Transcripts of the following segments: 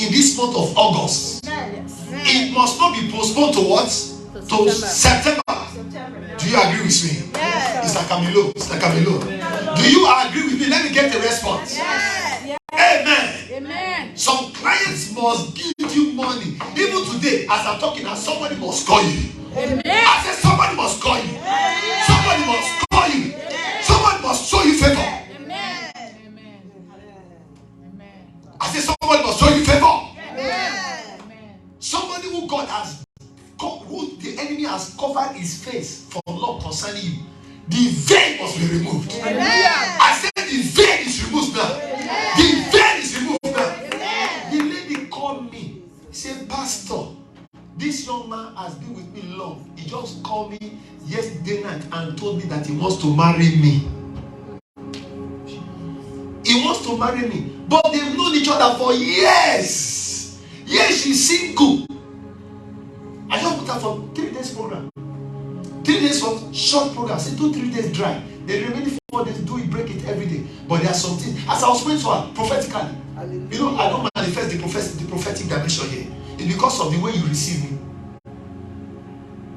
in this month of August. It must not be postponed to what? To September. Do you agree with me? It's like Camilo. It's like Camilo. Do you agree with me? Let me get a response. Amen. Some clients must give you money. Even today, as I'm talking, somebody must call you. I said somebody must call you. Somebody must call you. Somebody must show you favor. I said somebody must show you favor. Somebody who God has, who the enemy has covered his face for love concerning you. The veil must be removed. I said the veil is removed now. The veil is removed now. The lady called me. Said, Pastor, this young man has been with me long. He just called me yesterday night and told me that he wants to marry me. He wants to marry me. But they've known each other for years. Yes, she's single. I just put her for 3 days program. 3 days for short program. Say 2-3 days dry. The remaining 4 days do it, break it every day. But there are some things. As I was praying to her prophetically, you know, I don't manifest the prophetic dimension here. It's because of the way you receive me.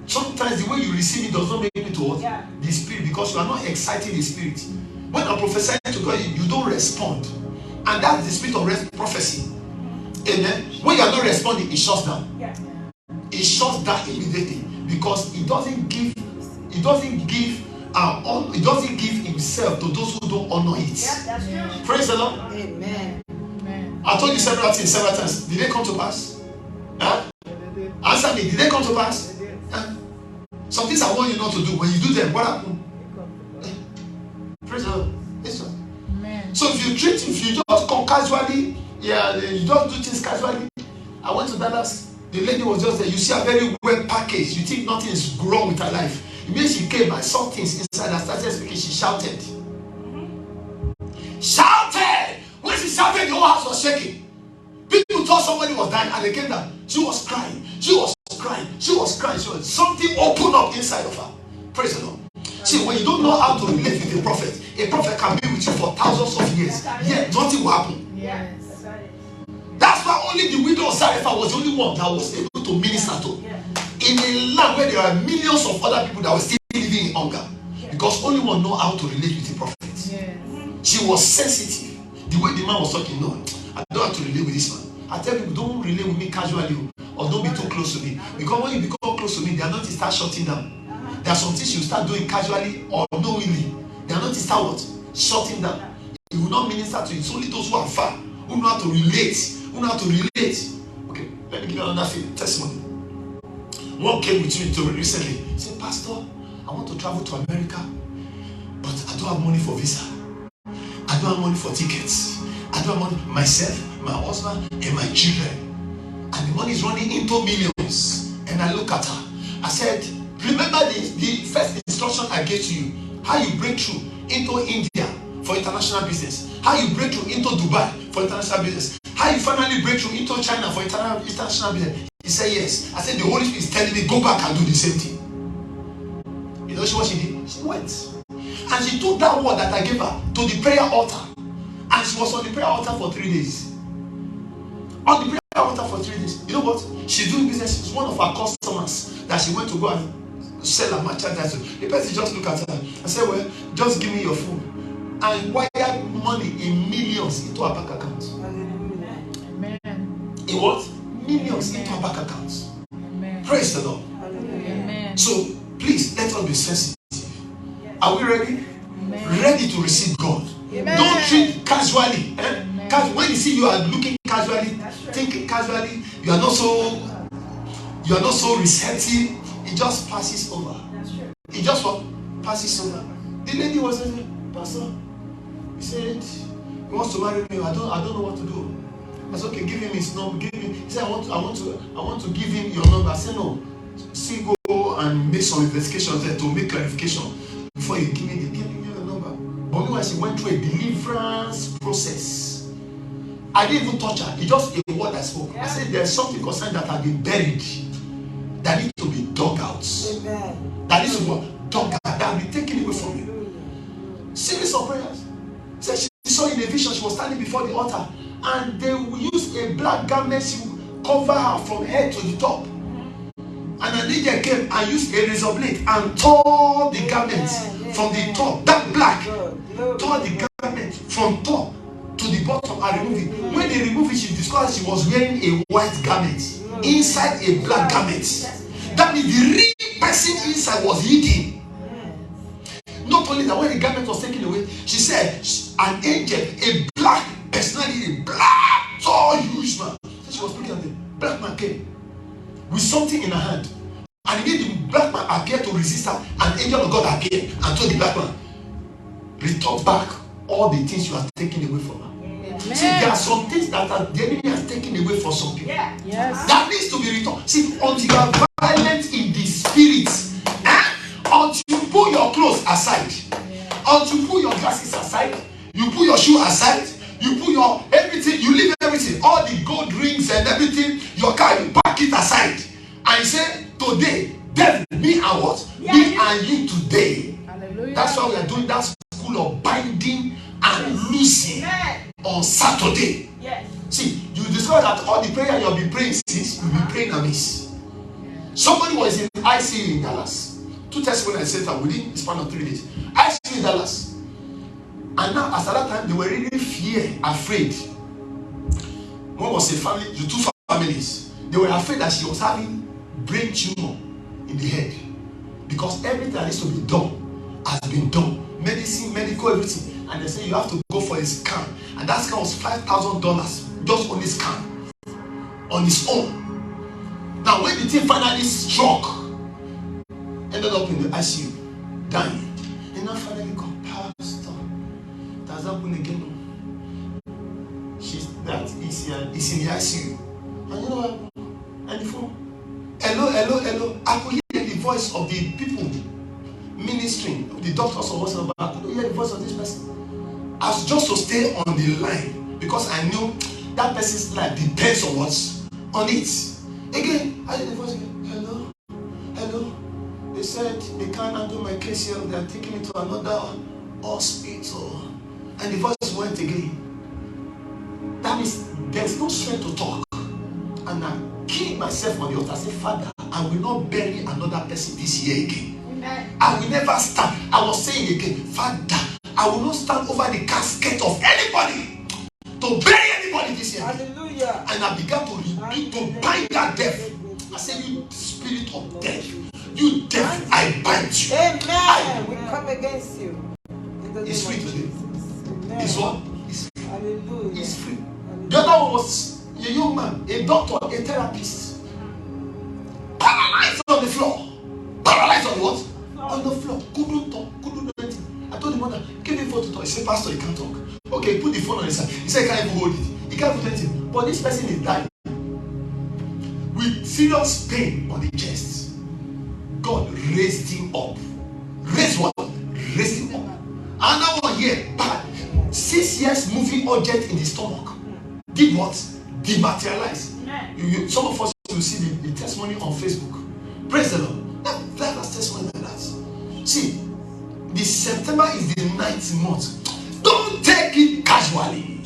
Sometimes the way you receive me does not make me to what? The spirit, because you are not exciting the spirit. When I prophesy to God, you don't respond. And that's the spirit of prophecy. Amen. When you are not responding, it shuts down. It shuts down immediately because it doesn't give himself to those who don't honor it. Praise the Lord. Amen. I told you several times. Did they come to pass? Answer me. Did they come to pass? Some things I want you not to do. When you do them, what happens? Praise the Lord. So if you just come casually, you don't do things casually. I went to Dallas. The lady was just there. You see a very well packaged. You think nothing is wrong with her life. It means she came. I saw things inside. I started speaking. She shouted. Shouted! When she shouted, the whole house was shaking. People thought somebody was dying and they came down. She was crying. Something opened up inside of her. Praise the Lord. See, when you don't know how to relate with a prophet can be with you for thousands of years. Yet nothing will happen. Yes. That's why only the widow of Zarephath was the only one that was able to minister to. In a land where there are millions of other people that were still living in hunger. Because only one know how to relate with the prophet. Yes. She was sensitive. The way the man was talking, no, I don't have to relate with this man. I tell people, don't relate with me casually or don't be too close to me. Because when you become close to me, they are not to start shutting down. There are some things you start doing casually or knowingly. They are not to start what? Shutting down. You will not minister to it. It's only those who are far, who know how to relate. Okay, let me give you another testimony. One came with me to recently. He said, Pastor, I want to travel to America, but I don't have money for visa. I don't have money for tickets. I don't have money for myself, my husband, and my children. And the money is running into millions. And I look at her. I said, remember the first instruction I gave to you, how you break through into India for international business, how you break through into Dubai for international business, how you finally break through into China for international business. He said yes. I said the Holy Spirit is telling me go back and do the same thing. You know what she did? She went. And she took that word that I gave her to the prayer altar. And she was on the prayer altar for 3 days. On the prayer altar for 3 days. You know what? She's doing business. She's one of our customers that she went to go and sell her merchandise to. The person just looked at her and said, well, just give me your phone. And wired money in millions into her bank account. Amen. In what? Millions into her bank account. Amen. Praise the Lord. Amen. So please let us be sensitive. Are we ready? Amen. Ready to receive God. Amen. Don't treat casually. When you see you are looking casually, thinking casually, you are not so receptive. It just passes over. It just what? Passes over. The lady was saying, Pastor, he said he wants to marry me. I don't know what to do. I said, okay, give him his number. He said, I want to give him your number. I said, no. See, go and make some investigations there to make clarification before you give me your number. But meanwhile, she went through a deliverance process. I didn't even touch her. It's just a word I spoke. I said, there's something concerned that has been buried that needs to be dug out. Amen. That needs to be dug out. That will be taken away from you. Series of prayers. Said she saw in a vision, she was standing before the altar, and they used a black black garment, she would cover her from head to the top. And an angel came and used a razor blade and tore the garments from the top, that black, tore the garment from top to the bottom and removed it. When they removed it, she discovered she was wearing a white garment inside a black garment. That means the real person inside was hidden. Not only that, when the garment was taken away, she said an angel, a black personality, a black, tall, huge man. So she was looking at the black man came with something in her hand, and immediately the black man appeared to resist her. An angel of God appeared and told the black man, return back all the things you have taken away from her. Amen. See, there are some things that the enemy has taken away from some people. Yeah. Yes. That needs to be returned. See, until you are violent in the spirit, until you pull your clothes aside, until you pull your glasses aside, you pull your shoe aside, you put your everything, you leave everything, all the gold rings and everything, your car, you pack it aside, and you say, today, devil, me and what? Yeah, me and you today. Hallelujah. That's why we are doing that school of binding and loosing on Saturday. Yes. See, you discover that all the prayer you'll be praying since, you'll be praying amiss. Somebody was in ICU in Dallas. 2 testimonies said that within the span of 3 days. ICU in Dallas. And now, as at that time, they were really afraid. One was a family, the 2 families. They were afraid that she was having brain tumor in the head. Because everything that needs to be done has been done. Medicine, medical, everything. And they say you have to go for a scan. And that scan was $5,000 just on this scan. On its own. Now, when the thing finally struck, ended up in the ICU, dying. And now finally got Pastor. That's happened again. Is in the ICU. And you know what? And the phone. Hello. I could hear the voice of the people ministering, the doctors or whatever. I could hear the voice of this person. I was just to stay on the line because I knew that person's life depends on what's on it. Again, I heard the voice again. Hello. They said they can't handle my case here. They are taking me to another hospital. And the voice went again. That means there's no strength to talk. And I killed myself on the altar. I said, Father, I will not bury another person this year again. Amen. I will never stand. I was saying again, Father, I will not stand over the casket of anybody to bury anybody this year. Hallelujah. And I began to rebuke, to bind that death. I said, you spirit of death, you death, I bind you. Amen. We come against you. It's free today. It's what? It's free. Hallelujah. It's free. The other one was a young man, a doctor, a therapist. Paralyzed on the floor. Paralyzed on what? On the floor. Couldn't talk, couldn't do anything. I told the mother, give me phone to talk. He said, Pastor, he can't talk. Okay, put the phone on his side. He said, he can't even hold it. He can't do anything. But this person is dying with serious pain on the chest. God raised him up. Raised what? Raised him up. Another one here, bad. 6 years moving object in the stomach. Did what? Dematerialize. Some of us will see the testimony on Facebook. Praise the Lord. That's testimony like that. See, the September is the 9th month. Don't take it casually.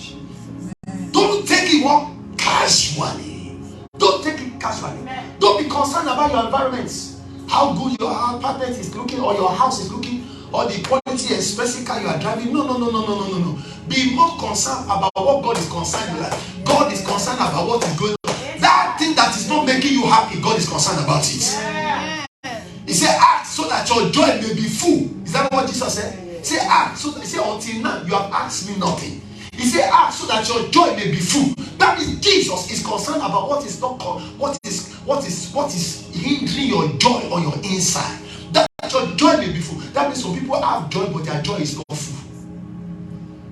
Don't take it what? Casually. Don't take it casually. Don't be concerned about your environment. How good your apartment is looking or your house is looking or the quality and specific car you are driving. No. Be more concerned about what God is concerned with. God is concerned about what is going on. That thing that is not making you happy, God is concerned about it. He said, ask so that your joy may be full. Is that what Jesus said? He said, ask so that, he said, until now you have asked me nothing. He said, ask so that your joy may be full. That means Jesus is concerned about what is not what is hindering your joy on your inside. That your joy may be full. That means some people have joy, but their joy is not full.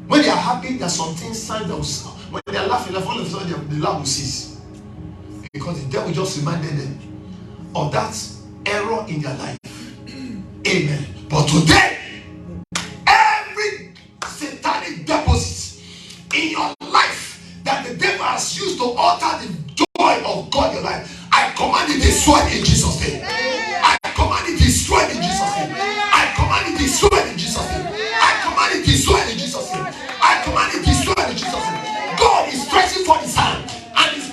When they are happy, there are some things signs that will, when they are laughing, all of a sudden the laugh will cease. Because the devil just reminded them of that error in their life. Amen. But today, every satanic deposit in your life that the devil has used to alter the joy of God in your life, I command it destroyed in Jesus' name. I command it destroyed in Jesus' name. I command it destroyed in Jesus' name. I command it destroyed in Jesus' name. I command it destroyed in Jesus' name. God is stretching for his hand and he's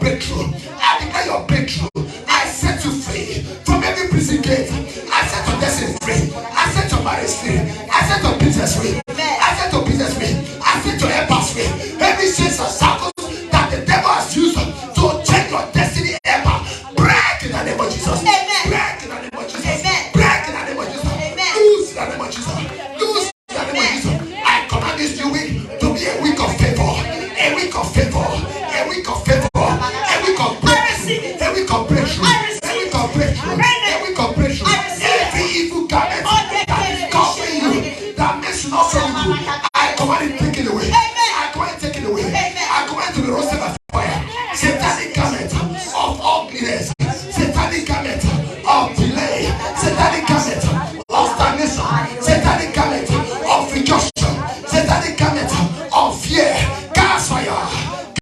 breakthrough. I declare your breakthrough. I set you free from every prison gate. I set your destiny free. I set your marriage free. I set your business free. I set your business free. I set your helpers free. Every chains and shackles that the devil has used to change your destiny ever, break in the name of Jesus. Break in the name of Jesus. Break in the name of Jesus. Lose in the name of Jesus. Lose in the name of Jesus. I command this new week to be a week of favor. A week of favor. A week of favor. A week of breakthrough. A week of breakthrough. A week of breakthrough. A week of breakthrough. Every evil garment that is covering you, that makes you not so good, I command it taken away. I command it taken away. I command it to be roasted by fire. Satanic garment of ugliness. Satanic garment of delay. Satanic garment of stagnation. Satanic garment of rejection. Satanic garment of fear. Gas fire.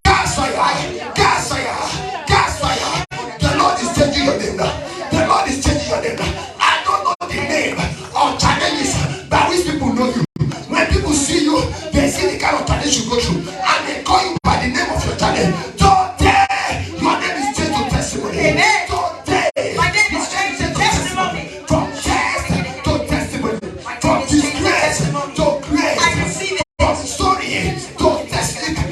Gas fire. Gas fire. Gas fire. The Lord is changing your name now. The Lord is changing your name now. I don't know the name of challenges by which people know you. When people see you, they see the kind of challenge you go through, and they call you by the name of your challenge. Today, your name is changed to testimony. Amen. Today, My name is changed to testimony. from test to testimony, from disgrace to grace, I receive it. from story to testimony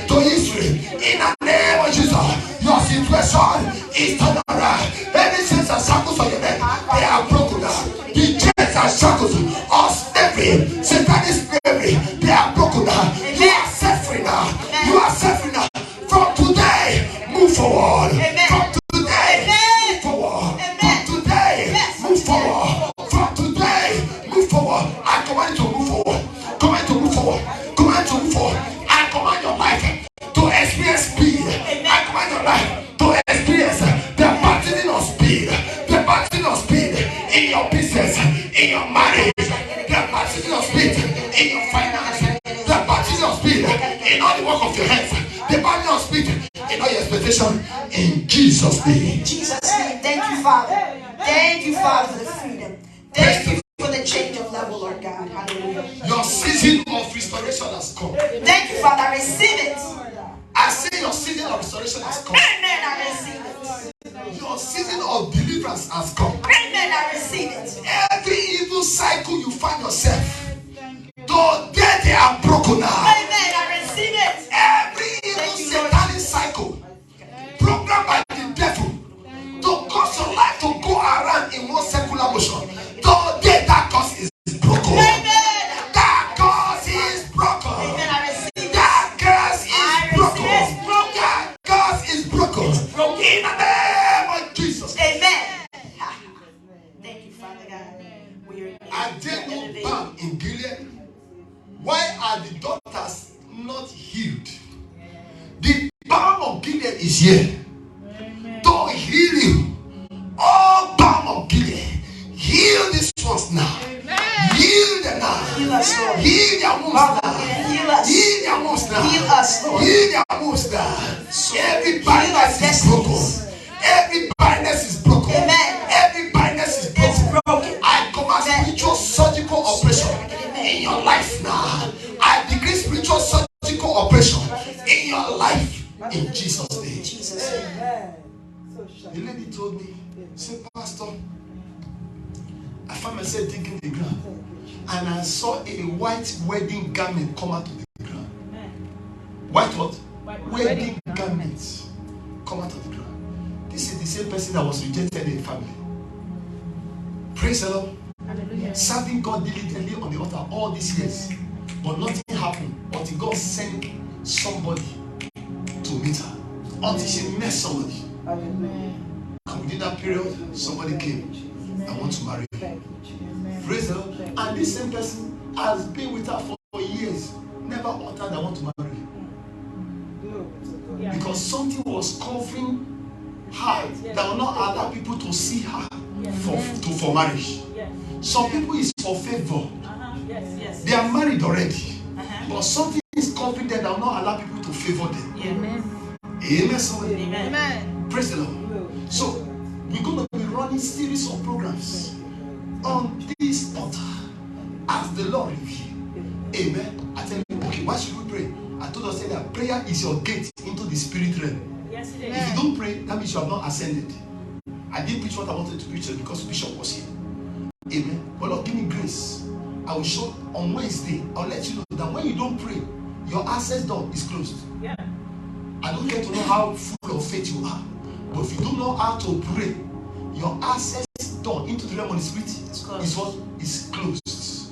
to history. In the name of Jesus, your situation is turned around. Any chains and shackles on your neck, they are broken down. The chains and shackles of slavery, satanic slavery, they are broken down. You are set free now. You are set free now. From today, move forward. From today, move forward. From today, move forward. From today, move forward. I command you to move forward. Command you to move forward. Command you to move forward. I command your life to experience speed. I command your life to experience the baptism of speed. The baptism of speed in your business, in your marriage. The baptism of speed in your finance. The baptism of speed in all the work of your hands. The baptism of speed in all your expectation. In Jesus' name. In Jesus' name. Thank you, Father. Thank you, Father, for the freedom. Thank you for the change of level, Lord God. Hallelujah. Your season of restoration has come. Thank you, Father. I receive it. I say your season of restoration has come. Amen. I receive it. Your season of deliverance has come. Amen. I receive it. Every evil cycle you find yourself, today they are broken now. Amen. I receive it. Every evil satanic cycle programmed by the devil to cause your life to go around in one circular motion, today that cause is broken. Amen. That cause is broken. Amen. I receive it. That curse is I broken. receive it. That curse is broken. In the name of Jesus. Amen. Thank you, Father God. We are Are there no balm in Gilead? Why are the daughters not healed? The balm of Gilead is here to heal you. Oh, balm of Gilead, heal these ones now. Heal them now. Heal us, Lord. Heal their wounds now. Heal us. Heal their wounds now. Heal us, Lord. Heal their wounds now. Every barrenness is broken. Every barrenness is broken. Amen. Every barrenness is It's broken. broken. I command spiritual surgical operation in your life now. I decree spiritual surgical operation in your life in Jesus' name. Jesus' name. The lady told me, say, Pastor, I found myself digging the ground and I saw a white wedding garment come out of the ground. White what? Wedding garments come out of the ground. This is the same person that was rejected in the family. Praise the Lord. Hallelujah. Serving God diligently on the altar all these years, but nothing happened until God sent somebody to meet her. Until she met somebody. Amen. And within that period, somebody came. I want to marry you. Amen. Praise the Lord. And this same person has been with her for years. Never uttered, I want to marry you. Yeah. Because something was covering her that will not allow people to see her for marriage. Yes. Some people is for favor. Yes. Yes. They are married already. But something is covering them that will not allow people to favor them. Amen. Amen. Somebody. Amen. Praise the Lord. So we're going to be running series of programs on this altar as the Lord reveals. Amen. I tell you, okay, why should we pray? I told us that prayer is your gate into the spirit realm. Yes, it is. If you don't pray, that means you have not ascended. I didn't preach what I wanted to preach because Bishop was here. Amen. But Lord, give me grace. I will show on Wednesday. I'll let you know that when you don't pray, your access door is closed. Yeah. I don't get to know how full of faith you are. But if you don't know how to pray, your access door into the realm of the spirit is what is closed.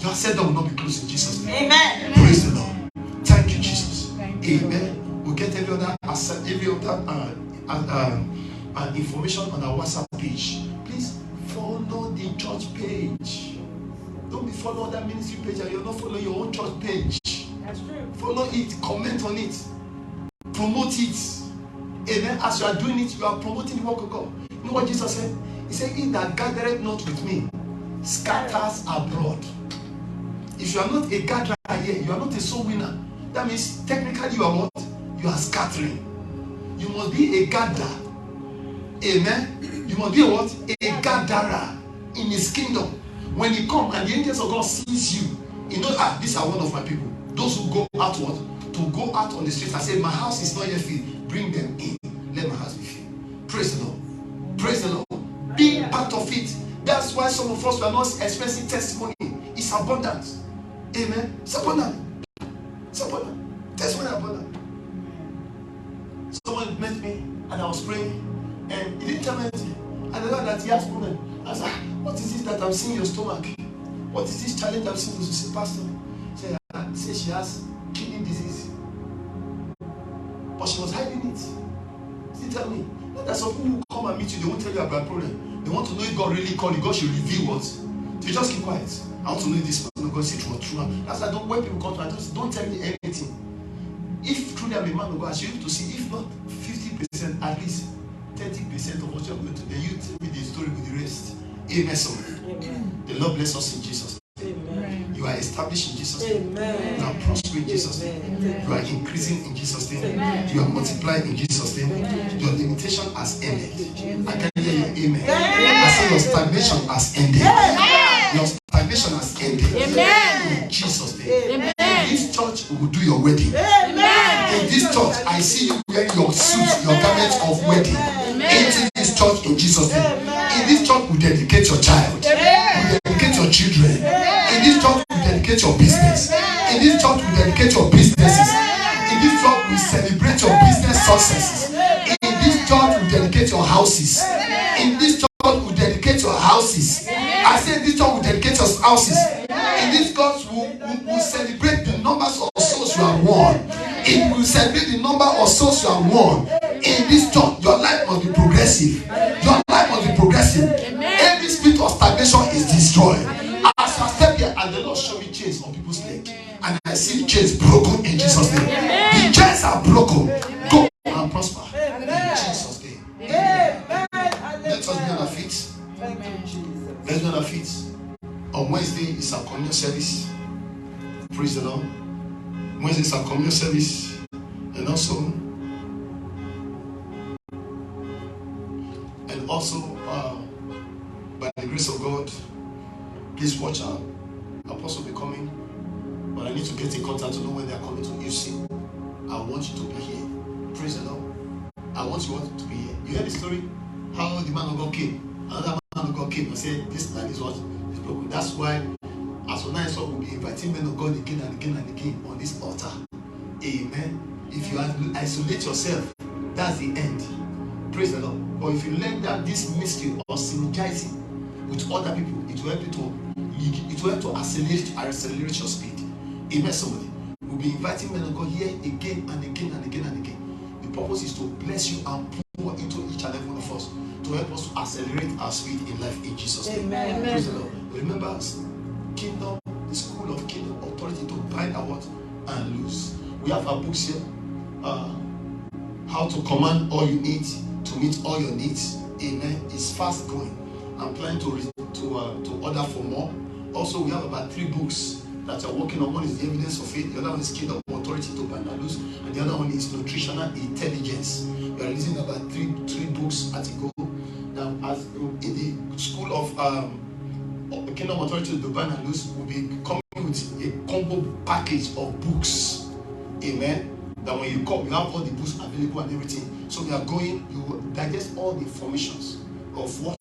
Your access door will not be closed in Jesus' name. Amen. Praise the Lord. Thank you, Jesus. Thank you, Amen. We'll get every other information on our WhatsApp page. Please follow the church page. Don't be following that ministry page and you're not following your own church page. That's true. Follow it, comment on it, promote it. Amen. As you are doing it, you are promoting the work of God. You know what Jesus said? He said, "He that gathereth not with me scatters abroad." If you are not a gatherer here, you are not a soul winner. That means technically you are what? You are scattering. You must be a gatherer. Amen. You must be a what? A gatherer in his kingdom. When he comes and the angels of God sees you, he knows, these are one of my people. Those who go out what? To go out on the streets and say, "My house is not yet filled." Bring them in. Let my house be filled. Praise the Lord. Praise the Lord. Being part of it. That's why some of us are not expressing testimony. It's abundant. Amen. It's abundant. It's abundant. Testimony abundant. Someone met me and I was praying and he didn't tell me anything. And I know that he asked me, I said, "What is it that I'm seeing in your stomach? What is this challenge I'm seeing?" He said, "Pastor," he said she has kidney disease. But she was hiding it. She tell me, there's some people who come and meet you, they won't tell you about problem. They want to know if God really called you. God should reveal what. They just keep quiet. I want to know if this person of God is true or true. That's why when people come to me, don't tell me anything. If truly I'm a man of God, I should be able to see, if not 50%, at least 30% of what you're going to do. Then you tell me the story with the rest. Amen. Amen. The Lord bless us in Jesus' name. Amen. You are established in Jesus' name. Amen. You are prospering in Jesus' name. Amen. You are increasing in Jesus' name. Amen. You are multiplying in Jesus' name. Amen. Your limitation has ended. Amen. I can hear you. Amen. Amen. I say your stagnation has ended. Amen. Your stagnation has ended. Amen. In Jesus' name. Amen. In this church, we will do your wedding. Amen. In this church, I see you wearing your suit, your garment of wedding. Into this church in Jesus' name. Amen. In this church, we dedicate your child. Amen. We dedicate your children. Amen. In this church, we dedicate your business. Amen. In this church, we dedicate your businesses. Amen. In this church, we celebrate your business successes. Amen. In this church, we dedicate your houses. Amen. In this church, we dedicate your houses. Amen. I say in this church, we dedicate your houses. Amen. In this church, we celebrate the numbers of souls you have won. It will celebrate the number of souls you have won. In this church, your life must be progressive. Your life must be progressive. Every spirit of stagnation is destroyed. As I step here, and the Lord showed me chains on people's legs, and I see the chains broken in Jesus' name. The chains are broken. Go and prosper in Jesus' name. Let us be on our feet. Let's be on our feet. On Wednesday is our communion service. Praise the Lord. Wednesday is our communion service, and also by the grace of God, please watch out. Apostle will be coming, but I need to get in contact to know when they are coming to UC. I want you to be here. Praise the Lord. I want you all to be here. You heard the story how the man of God came. Another man of God came and said, "This land is what is broken." That's why as of now, we'll be inviting men of God again and again and again on this altar. Amen. If you isolate yourself, that's the end. Praise the Lord. But if you learn that this mystery of synergizing with other people, it will help to accelerate your speed. Amen. Somebody. We'll be inviting men of God here again and again and again and again. The purpose is to bless you and pour into each and every one of us to help us to accelerate our speed in life in Jesus' name. Amen. Praise the Lord. Remember, Kingdom, the school of Kingdom authority to bind our what and loose. We have our books here. How to command all you need to meet all your needs. Amen. It's fast going. I'm planning to order for more. Also, we have about 3 books that are working on. One is the evidence of faith. The other one is Kingdom authority to bind and loose, and the other one is nutritional intelligence. We are releasing about three books at a go. Now, as in the school of Kingdom authority to bind and loose, will be coming with a combo package of books. Amen. That when you come, you have all the books available and everything. So we are going, you digest all the informations of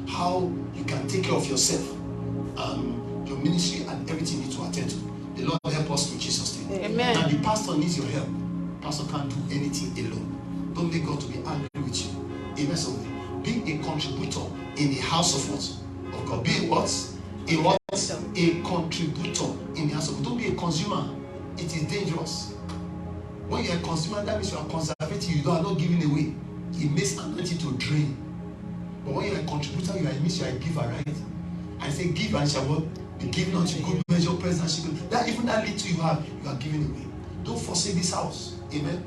how you can take care of yourself, your ministry and everything you need to attend to. The Lord help us in Jesus' name. Amen. And the pastor needs your help. Pastor can't do anything alone. Don't make God to be angry with you. Amen. So be a contributor in the house of what? Of God. Be a what? A what? A contributor in the house of God. Don't be a consumer. It is dangerous. When you're a consumer, that means you are conservative. You are not giving away. It makes anointing to drain. But when you're a contributor, it means you are a giver, right? I say, give and shall what? Be given unto good measure, present. That even that little you have, you are giving away. Don't forsake this house. Amen.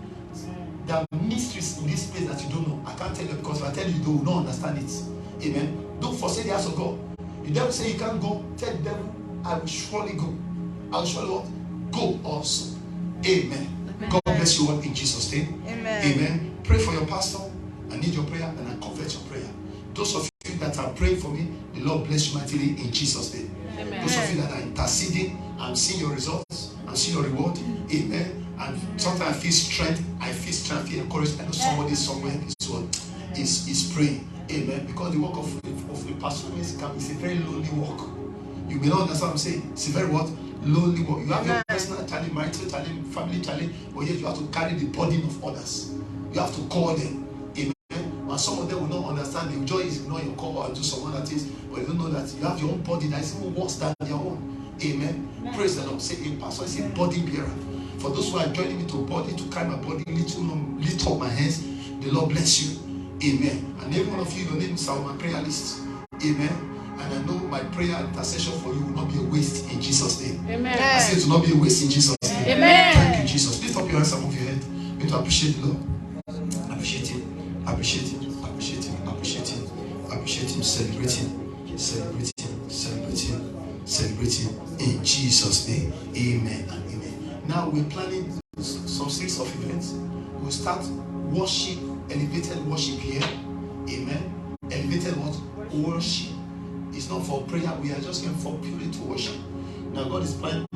There are mysteries in this place that you don't know. I can't tell you because if I tell you, you will not understand it. Amen. Don't forsake the house of God. The devil say you can't go. Tell the devil, I will surely go. I will surely what? Go also. Amen. God bless you all in Jesus' name. Amen. Amen. Pray for your pastor. I need your prayer and I convert your prayer. Those of you that are praying for me, the Lord bless you mightily in Jesus' name. Amen. Those of you that are interceding, I'm seeing your results, I'm seeing your reward. Amen. And sometimes I feel strength, I feel encouraged. I know somebody somewhere is praying. Amen. Because the work of a pastor is a very lonely work. You may not understand what I'm saying. It's a very what? Lonely work. You have your personal challenge, marital challenge, family challenge, but yet you have to carry the burden of others. You have to call them. Amen. And some of them will not understand. They will just ignore your call or do some other things, but you don't know that you have your own body that is even worse than your own. Amen. Praise the Lord. Say a pastor is a body bearer. For those who are joining me to body, to carry my body, lift up my hands. The Lord bless you. Amen. And every one of you, your name is on my prayer list. Amen. And I know my prayer and intercession for you will not be a waste in Jesus' name. Amen. I say it will not be a waste in Jesus' name. Amen. Thank you, Jesus. Lift up your hands above your head. You need to appreciate the Lord. Appreciate Him. Appreciate Him. Appreciate Him. Appreciate Him. Appreciate Him. Celebrate Him. Celebrate Him. Celebrate Him. Celebrate Him. In Jesus' name. Amen and amen. Now we're planning some series of events. We'll start worship, elevated worship here. Amen. Elevated what? Worship. It's not for prayer. We are just going for purely to worship. Now God is planning